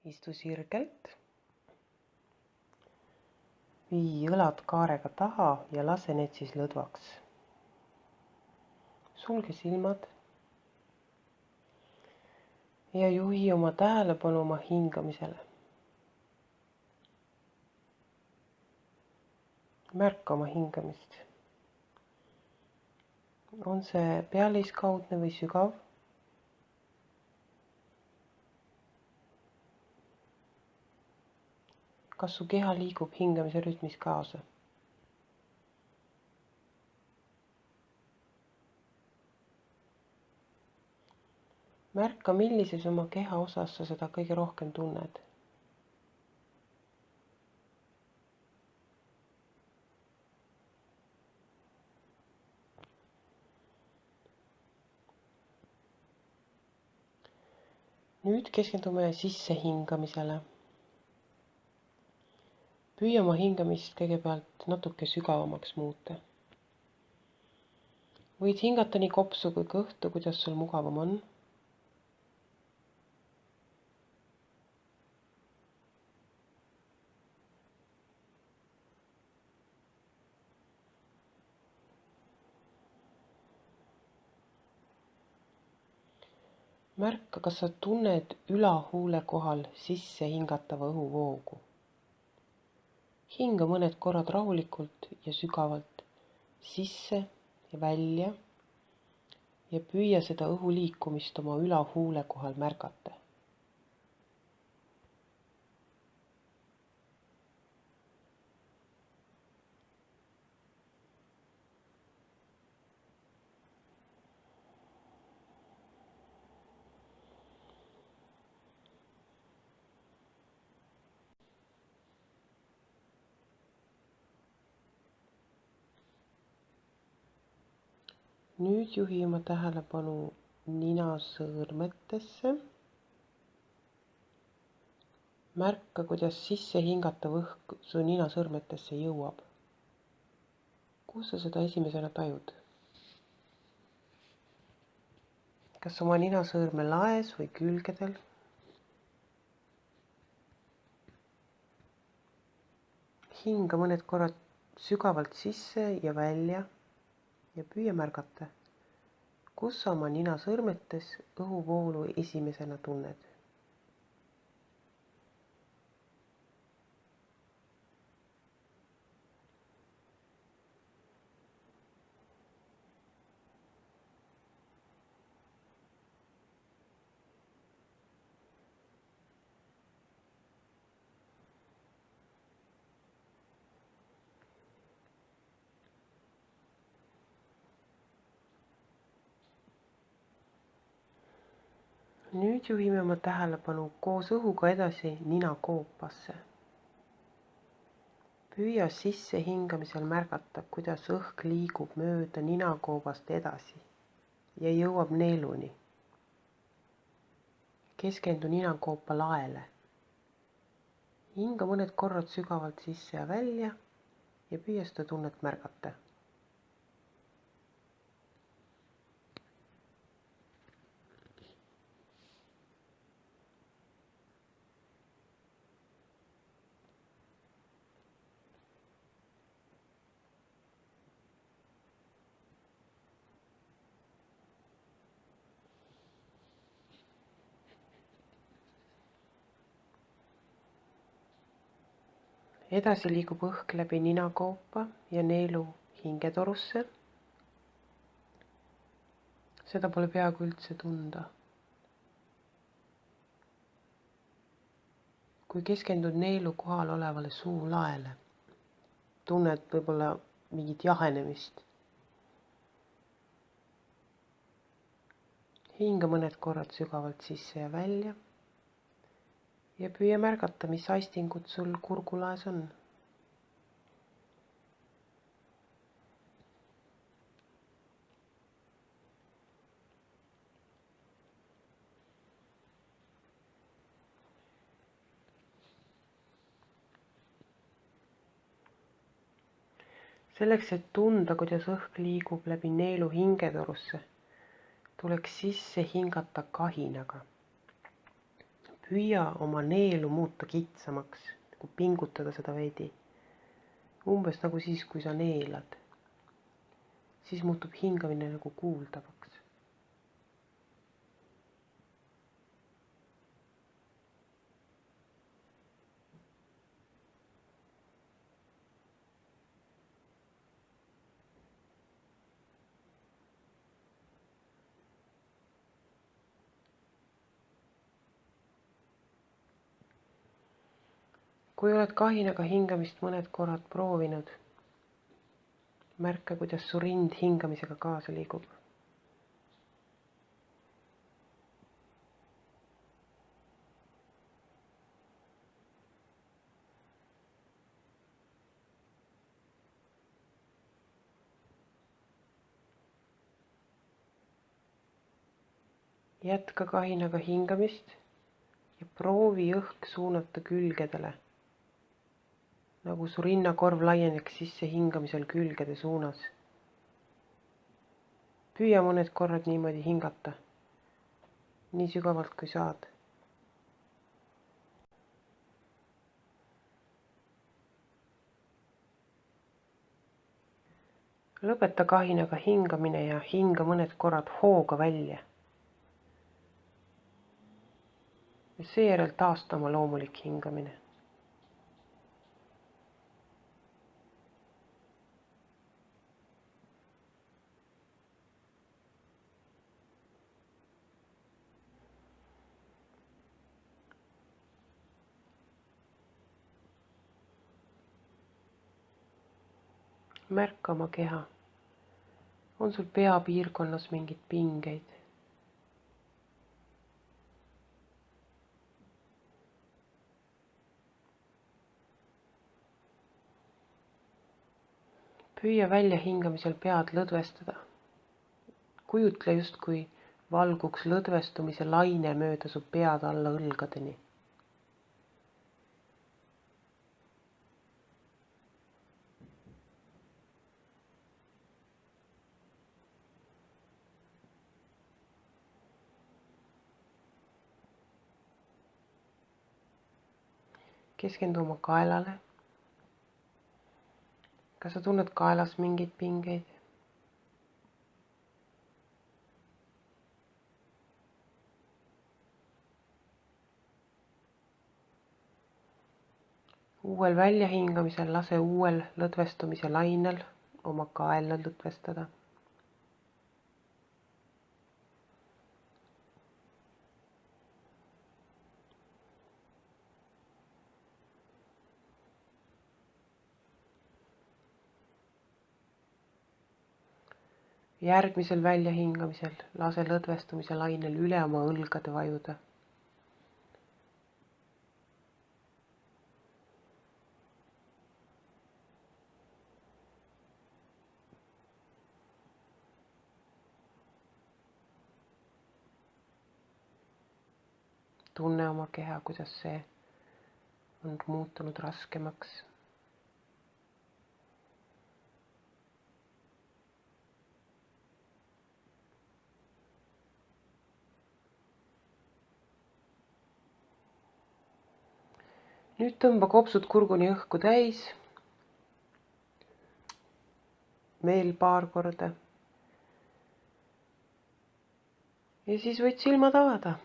Istu sirgelt. Vii õlad kaarega taha ja lase need siis lõdvaks. Sulge silmad ja juhi oma tähelepanu oma hingamisele. Märka oma hingamist. On see pealiskaudne või sügav? Kas su keha liigub hingamise rütmis kaasa? Märka, millises oma keha osas sa seda kõige rohkem tunned. Nüüd keskendume sissehingamisele. Püüa oma hingamist kõigepealt natuke sügavamaks muuta. Võid hingata nii kopsu kui kõhtu, kuidas sul mugavam on. Märka, kas sa tunned ülahuule kohal sisse hingatava õhuvoogu. Hinga mõned korrad rahulikult ja sügavalt sisse ja välja ja püüa seda õhu liikumist oma ülahuule kohal märgata. Nüüd juhi oma tähelepanu ninasõõrmetesse. Märka, kuidas sisse hingatav õhk su ninasõõrmetesse jõuab. Kus sa seda esimesena tajud? Kas oma ninasõõrme laes või külgedel? Hinga mõned korrad sügavalt sisse ja välja ja püüa märgata, kus sa oma ninasõõrmetes õhuvoolu esimesena tunned. Nüüd juhime oma tähelepanu koos õhuga edasi ninakoopasse. Püüa sisse hingamisel märgata, kuidas õhk liigub mööda ninakoobast edasi ja jõuab neeluni. Keskendu ninakoopa laele. Hinga mõned korrad sügavalt sisse ja välja ja püüa seda tunnet märgata. Edasi liigub õhk läbi ninakoopa ja neelu hingetorusse. Seda pole peaaegu üldse tunda. Kui keskendud neelu kohal olevale suulaele, tunned võib-olla mingit jahenemist. Hinga mõned korrad sügavalt sisse ja välja ja püüa märgata, mis aistingud sul kurgulaes on. Selleks, et tunda, kuidas õhk liigub läbi neelu hingetorusse, tuleks sisse hingata kahinaga. püüa oma neelu muuta kitsamaks, nagu pingutada seda veidi. Umbes nagu siis, kui sa neelad. Siis muutub hingamine nagu kuuldavaks. Kui oled kahinaga hingamist mõned korrad proovinud, märka, kuidas su rind hingamisega kaasa liigub. Jätka kahinaga hingamist ja proovi õhk suunata külgedele, nagu su rinnakorv laieneks sisse hingamisel külgede suunas. Püüa mõned korrad niimoodi hingata, nii sügavalt kui saad. Lõpeta kahinaga hingamine ja hinga mõned korrad hooga välja. Ja seejärel taasta oma loomulik hingamine. Märka oma keha. On sul peapiirkonnas mingeid pingeid? Püüa välja hingamisel pead lõdvestada. Kujutle justkui valguks lõdvestumise laine mööda su pead alla õlgadeni. Keskendu oma kaelale. Kas sa tunned kaelas mingeid pingeid? Uuel väljahingamisel lase uuel lõdvestumise lainel oma kaela lõdvestada. Järgmisel väljahingamisel lase lõdvestumise lainel üle oma õlgade vajuda. Tunne oma keha, kuidas see on muutunud raskemaks. Nüüd tõmba kopsud kurguni õhku täis. Veel paar korda. Ja siis võid silmad avada.